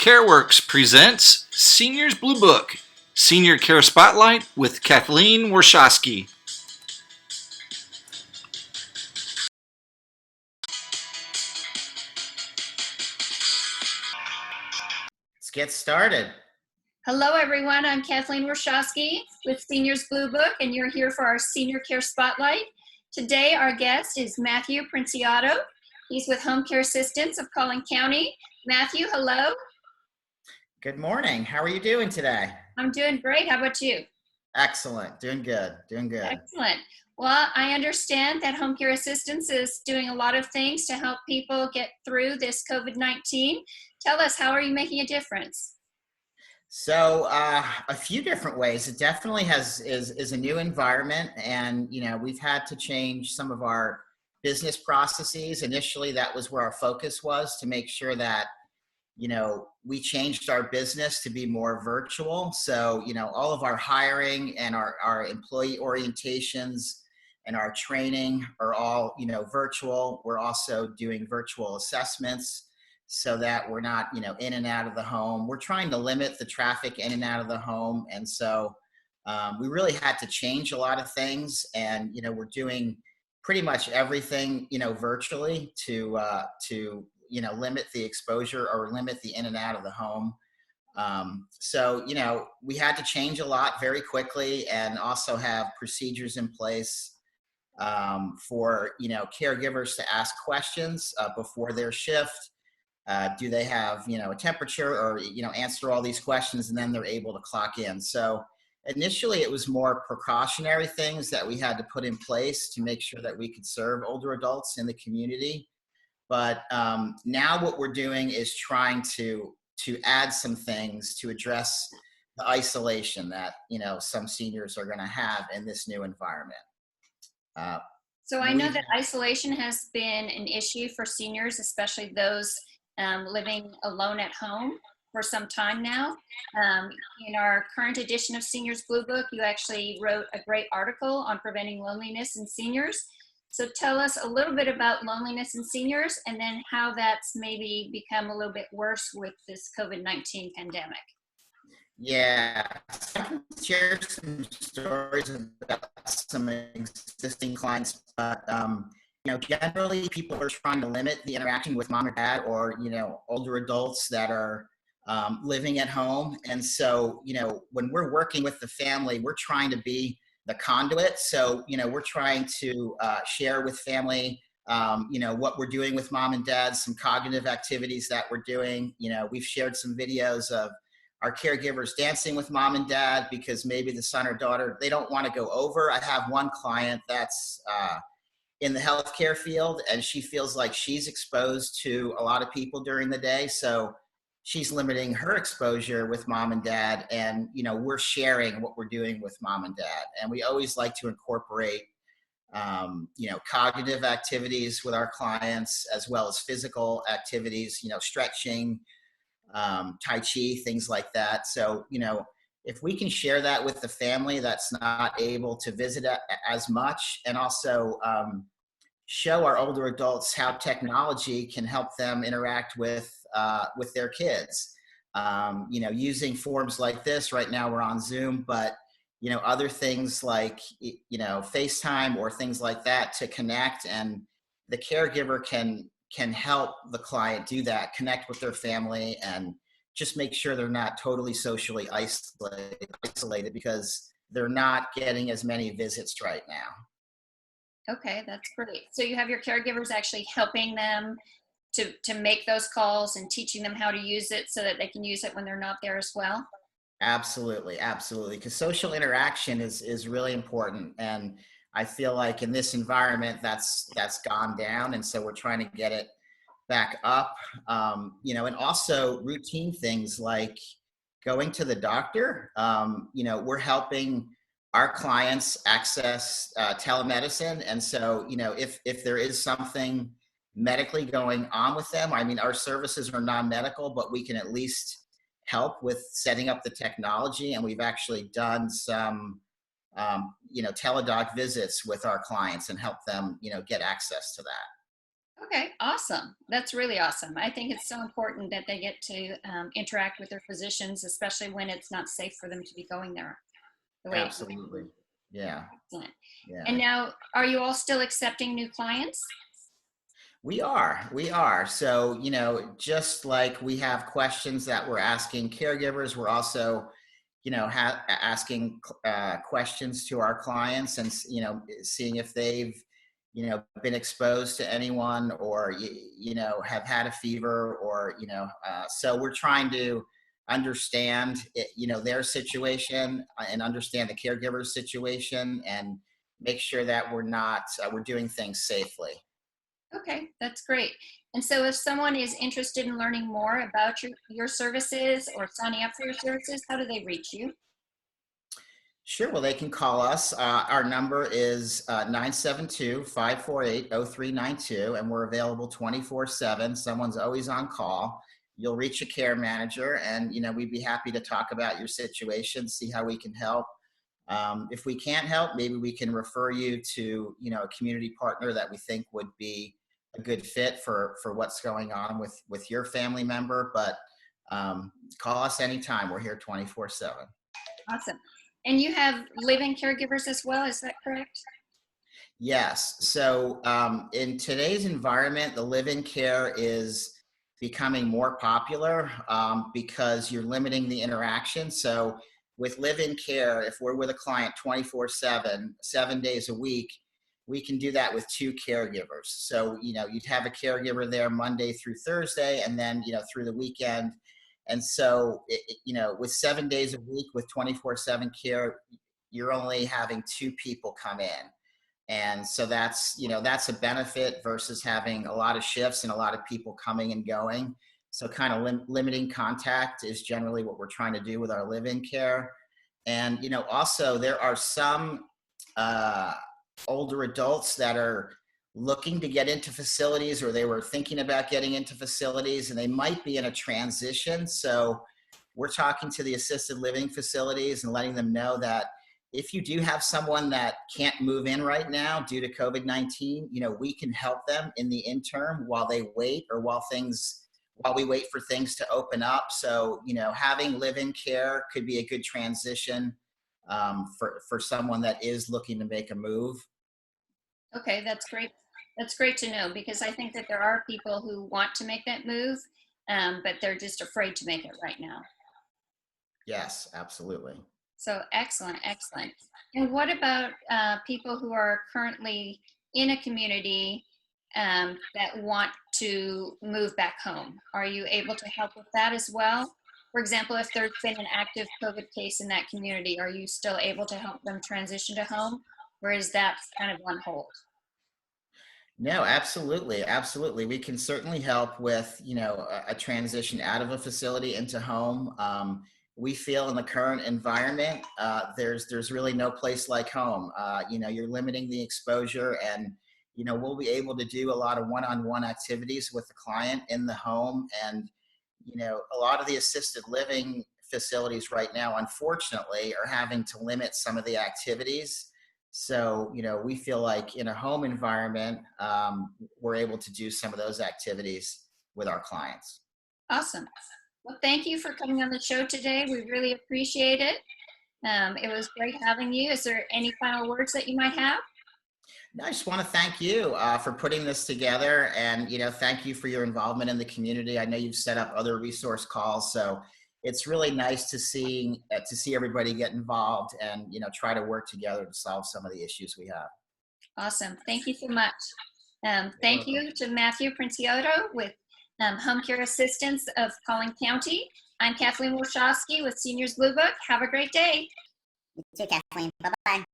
CareWorks presents Seniors Blue Book, Senior Care Spotlight with Kathleen Warshawski. Let's get started. Hello, everyone. I'm Kathleen Warshawski with Seniors Blue Book, and you're here for our Senior Care Spotlight. Today, our guest is Matthew Princiotto. He's with Home Care Assistance of Collin County. Matthew, hello. Good morning. How are you doing today? I'm doing great. How about you? Excellent. Doing good. Excellent. Well, I understand that Home Care Assistance is doing a lot of things to help people get through this COVID-19. Tell us, how are you making a difference? So a few different ways. It definitely is a new environment, and we've had to change some of our business processes. Initially, that was where our focus was, to make sure that we changed our business to be more virtual. So all of our hiring and our employee orientations and our training are all virtual. We're also doing virtual assessments, so that we're not, in and out of the home. We're trying to limit the traffic in and out of the home. And so we really had to change a lot of things. And, we're doing pretty much everything, virtually to limit the exposure or limit the in and out of the home. So we had to change a lot very quickly, and also have procedures in place for, caregivers to ask questions before their shift. Do they have, a temperature, or, answer all these questions, and then they're able to clock in. So initially it was more precautionary things that we had to put in place to make sure that we could serve older adults in the community. But now what we're doing is trying to add some things to address the isolation that, some seniors are going to have in this new environment. So I know that isolation has been an issue for seniors, especially those living alone at home, for some time now. In our current edition of Seniors Blue Book, you actually wrote a great article on preventing loneliness in seniors. So tell us a little bit about loneliness in seniors, and then how that's maybe become a little bit worse with this COVID-19 pandemic. Yeah, I can share some stories about some existing clients, but generally people are trying to limit the interaction with mom or dad, or older adults that are living at home. And so when we're working with the family, we're trying to be the conduit. So we're trying to share with family what we're doing with mom and dad, some cognitive activities that we're doing. We've shared some videos of our caregivers dancing with mom and dad, because maybe the son or daughter, they don't want to go over. I have one client that's in the healthcare field, and she feels like she's exposed to a lot of people during the day. So she's limiting her exposure with mom and dad, and we're sharing what we're doing with mom and dad. And we always like to incorporate cognitive activities with our clients, as well as physical activities, stretching, Tai Chi, things like that. So if we can share that with the family that's not able to visit as much, and also show our older adults how technology can help them interact with their kids, using forms like this. Right now we're on Zoom, but other things like FaceTime or things like that to connect, and the caregiver can help the client do that, connect with their family, and just make sure they're not totally socially isolated, because they're not getting as many visits right now. Okay, that's great. So you have your caregivers actually helping them to make those calls, and teaching them how to use it so that they can use it when they're not there as well? Absolutely. Because social interaction is really important. And I feel like in this environment that's gone down. And so we're trying to get it back up, and also routine things like going to the doctor. We're helping our clients access telemedicine. And so, if there is something medically going on with them, our services are non-medical, but we can at least help with setting up the technology. And we've actually done some, teledoc visits with our clients, and help them, get access to that. Okay, awesome. That's really awesome. I think it's so important that they get to interact with their physicians, especially when it's not safe for them to be going there the way it used to Absolutely. be. Yeah. Excellent. Yeah. And now, are you all still accepting new clients? We are. So, just like we have questions that we're asking caregivers, we're also, asking questions to our clients and, seeing if they've, been exposed to anyone or, have had a fever or, so we're trying to understand, their situation and understand the caregiver's situation and make sure that we're doing things safely. Okay, that's great. And so if someone is interested in learning more about your services or signing up for your services, how do they reach you? Sure. Well, they can call us. Our number is 972 and we're available 24/7. Someone's always on call. You'll reach a care manager, and we'd be happy to talk about your situation, see how we can help. If we can't help, maybe we can refer you to a community partner that we think would be a good fit for what's going on with your family member. But call us anytime. We're here 24/7. Awesome. And you have live-in caregivers as well, is that correct? Yes. So in today's environment, the live-in care is becoming more popular because you're limiting the interaction. So with live-in care, if we're with a client 24/7, 7 days a week, we can do that with two caregivers. So, you'd have a caregiver there Monday through Thursday and then, through the weekend. And so, with 7 days a week with 24/7 care, you're only having two people come in. And so that's a benefit versus having a lot of shifts and a lot of people coming and going. So kind of limiting contact is generally what we're trying to do with our live-in care. And also there are some uh, older adults that are looking to get into facilities, or they were thinking about getting into facilities, and they might be in a transition. So we're talking to the assisted living facilities and letting them know that if you do have someone that can't move in right now due to COVID-19, we can help them in the interim while they wait, or while we wait for things to open up. So, having live-in care could be a good transition for someone that is looking to make a move. Okay, that's great. That's great to know because I think that there are people who want to make that move, but they're just afraid to make it right now. Yes, absolutely. So excellent, excellent. And what about people who are currently in a community that want to move back home? Are you able to help with that as well? For example, if there's been an active COVID case in that community, are you still able to help them transition to home? Or is that kind of on hold? No, absolutely, absolutely. We can certainly help with a transition out of a facility into home. We feel in the current environment, there's really no place like home. You're limiting the exposure, and we'll be able to do a lot of one-on-one activities with the client in the home. And a lot of the assisted living facilities right now, unfortunately, are having to limit some of the activities. So, we feel like in a home environment, we're able to do some of those activities with our clients. Awesome. Well, thank you for coming on the show today. We really appreciate it. It was great having you. Is there any final words that you might have? No, I just want to thank you for putting this together, and thank you for your involvement in the community. I know you've set up other resource calls, so it's really nice to see everybody get involved and try to work together to solve some of the issues we have. Awesome. Thank you so much. You're Thank welcome. you to Matthew Princiotto with Home Care Assistance of Collin County. I'm Kathleen Warshawski with Seniors Blue Book. Have a great day. You too, Kathleen. Bye bye.